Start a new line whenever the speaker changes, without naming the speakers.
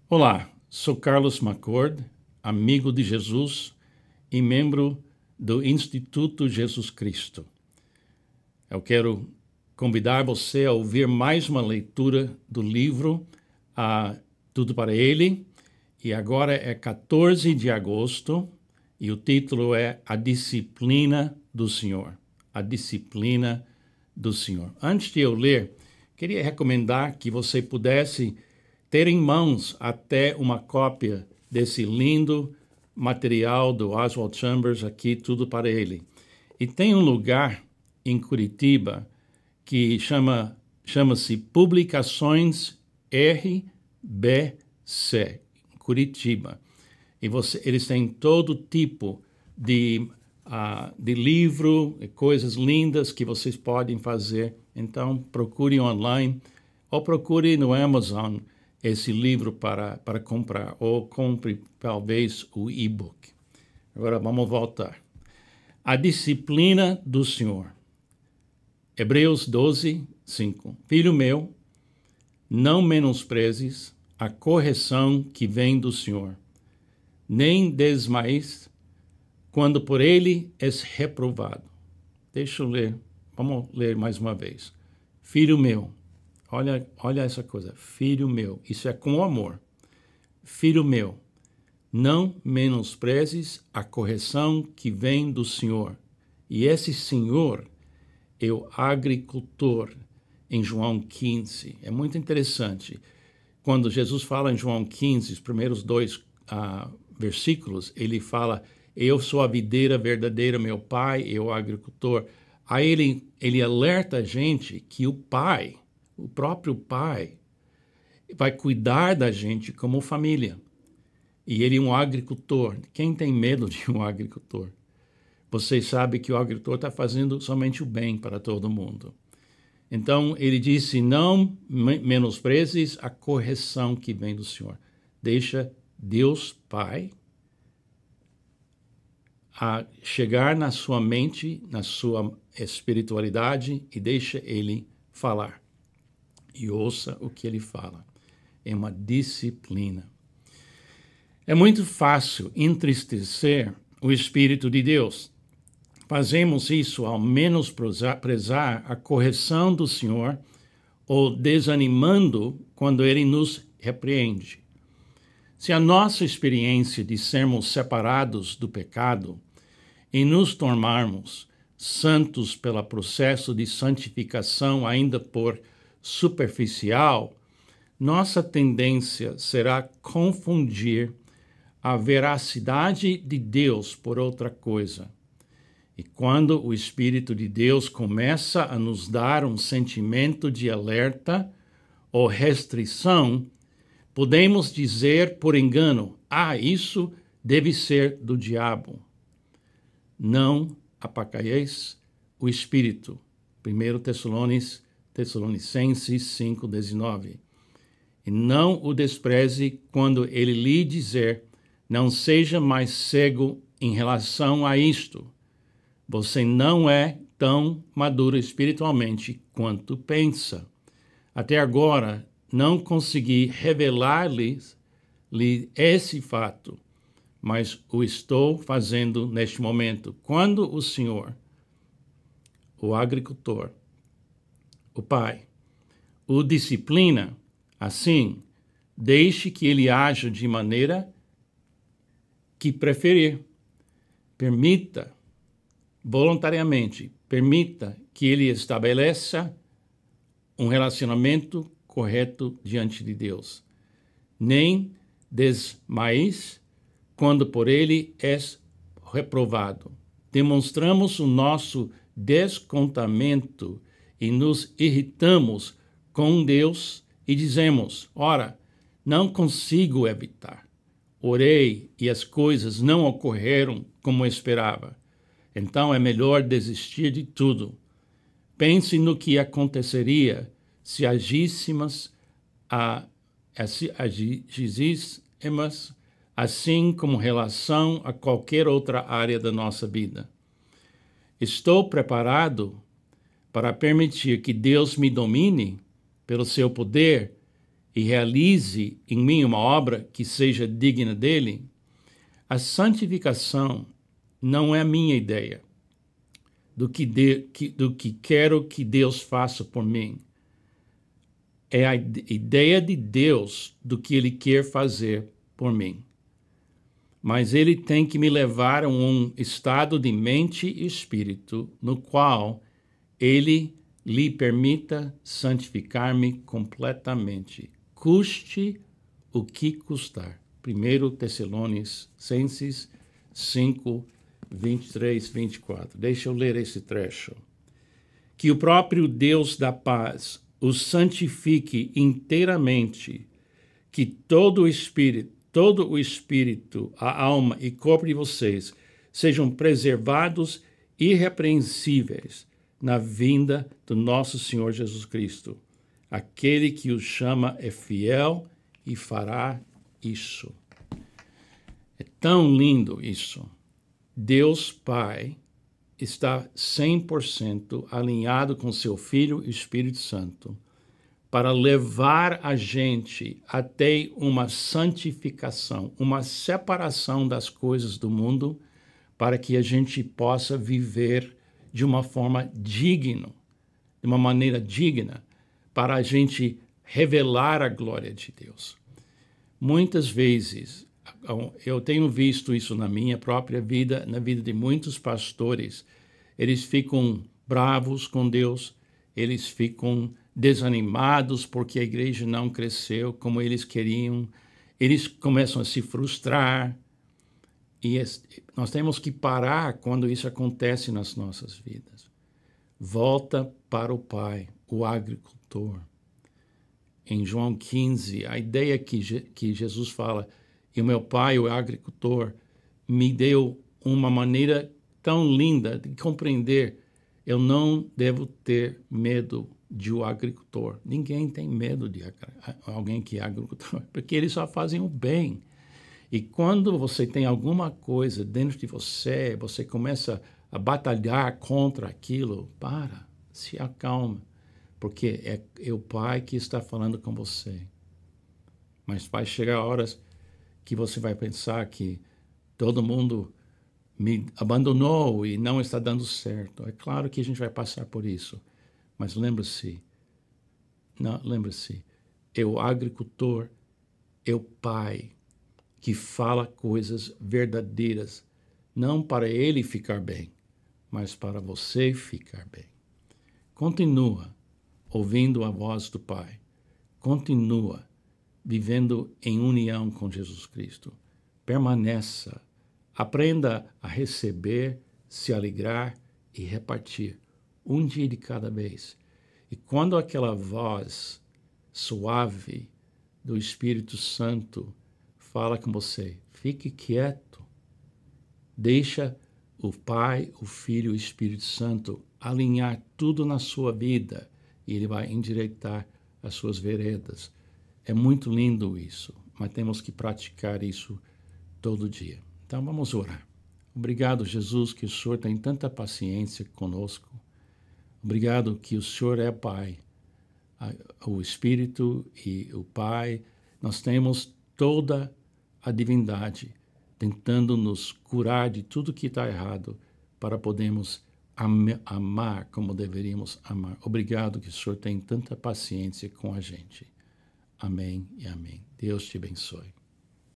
Olá, sou Carlos McCord, amigo de Jesus e membro do Instituto Jesus Cristo. Eu quero convidar você a ouvir mais uma leitura do livro Tudo para Ele, e agora é 14 de agosto e o título é A Disciplina do Senhor. A Disciplina do Senhor. Antes de eu ler, queria recomendar que você pudesse ter em mãos até uma cópia desse lindo material do Oswald Chambers aqui, Tudo para Ele. E tem um lugar em Curitiba que chama-se Publicações RBC, Curitiba. E eles têm todo tipo de livro, coisas lindas que vocês podem fazer. Então, procure online ou procure no Amazon esse livro para comprar, ou compre talvez o e-book. Agora vamos voltar. A disciplina do Senhor. Hebreus 12, 5. Filho meu, não menosprezes a correção que vem do Senhor, nem desmaies quando por ele és reprovado. Deixa eu ler, vamos ler mais uma vez. Filho meu, olha essa coisa, filho meu, isso é com amor. Filho meu, não menosprezes a correção que vem do Senhor. E esse Senhor é o agricultor, em João 15. É muito interessante. Quando Jesus fala em João 15, os primeiros dois versículos, ele fala, eu sou a videira verdadeira, meu pai é o agricultor. Aí ele alerta a gente que o pai, o próprio pai, vai cuidar da gente como família. E ele é um agricultor. Quem tem medo de um agricultor? Você sabe que o agricultor está fazendo somente o bem para todo mundo. Então, ele disse, não menosprezes a correção que vem do Senhor. Deixa Deus Pai a chegar na sua mente, na sua espiritualidade, e deixa Ele falar. E ouça o que Ele fala. É uma disciplina. É muito fácil entristecer o Espírito de Deus. Fazemos isso ao menosprezar a correção do Senhor ou desanimando quando Ele nos repreende. Se a nossa experiência de sermos separados do pecado e nos tornarmos santos pelo processo de santificação ainda por superficial, nossa tendência será confundir a veracidade de Deus por outra coisa. E quando o Espírito de Deus começa a nos dar um sentimento de alerta ou restrição, podemos dizer por engano, isso deve ser do diabo. Não apagueis o Espírito. 1 Tessalonicenses 5:19. E não o despreze quando ele lhe dizer, não seja mais cego em relação a isto. Você não é tão maduro espiritualmente quanto pensa. Até agora, não consegui revelar-lhe esse fato, mas o estou fazendo neste momento. Quando o Senhor, o agricultor, o Pai, o disciplina, assim, deixe que ele haja de maneira que preferir. Permita, voluntariamente, permita que ele estabeleça um relacionamento correto diante de Deus. Nem desmaies quando por ele és reprovado. Demonstramos o nosso descontentamento e nos irritamos com Deus e dizemos, ora, não consigo evitar. Orei e as coisas não ocorreram como esperava. Então é melhor desistir de tudo. Pense no que aconteceria se agíssemos assim como relação a qualquer outra área da nossa vida. Estou preparado para permitir que Deus me domine pelo seu poder e realize em mim uma obra que seja digna dele, a santificação não é a minha ideia do que quero que Deus faça por mim. É a ideia de Deus do que Ele quer fazer por mim. Mas Ele tem que me levar a um estado de mente e espírito no qual Ele lhe permita santificar-me completamente, custe o que custar. 1 Tessalonicenses 5, 23, 24. Deixa eu ler esse trecho. Que o próprio Deus da paz os santifique inteiramente, que todo o espírito, a alma e corpo de vocês sejam preservados irrepreensíveis na vinda do nosso Senhor Jesus Cristo. Aquele que os chama é fiel e fará isso. É tão lindo isso. Deus Pai está 100% alinhado com seu Filho e Espírito Santo para levar a gente até uma santificação, uma separação das coisas do mundo, para que a gente possa viver de uma forma digna, de uma maneira digna, para a gente revelar a glória de Deus. Muitas vezes, eu tenho visto isso na minha própria vida, na vida de muitos pastores. Eles ficam bravos com Deus, eles ficam desanimados porque a igreja não cresceu como eles queriam, eles começam a se frustrar. E nós temos que parar quando isso acontece nas nossas vidas. Volta para o Pai, o agricultor. Em João 15, a ideia que Jesus fala, e o meu Pai, o agricultor, me deu uma maneira tão linda de compreender. Eu não devo ter medo de um agricultor. Ninguém tem medo de alguém que é agricultor, porque eles só fazem o bem. E quando você tem alguma coisa dentro de você, você começa a batalhar contra aquilo, se acalma, porque é o Pai que está falando com você. Mas vai chegar horas que você vai pensar que todo mundo me abandonou e não está dando certo. É claro que a gente vai passar por isso, mas lembre-se, é o agricultor, é o Pai que fala coisas verdadeiras, não para ele ficar bem, mas para você ficar bem. Continua ouvindo a voz do Pai. Continua vivendo em união com Jesus Cristo. Permaneça. Aprenda a receber, se alegrar e repartir, um dia de cada vez. E quando aquela voz suave do Espírito Santo fala com você, fique quieto. Deixa o Pai, o Filho e o Espírito Santo alinhar tudo na sua vida e Ele vai endireitar as suas veredas. É muito lindo isso, mas temos que praticar isso todo dia. Então vamos orar. Obrigado, Jesus, que o Senhor tem tanta paciência conosco. Obrigado que o Senhor é Pai, o Espírito e o Pai. Nós temos toda a divindade tentando nos curar de tudo que está errado para podermos amar como deveríamos amar. Obrigado que o Senhor tem tanta paciência com a gente. Amém e amém. Deus te abençoe.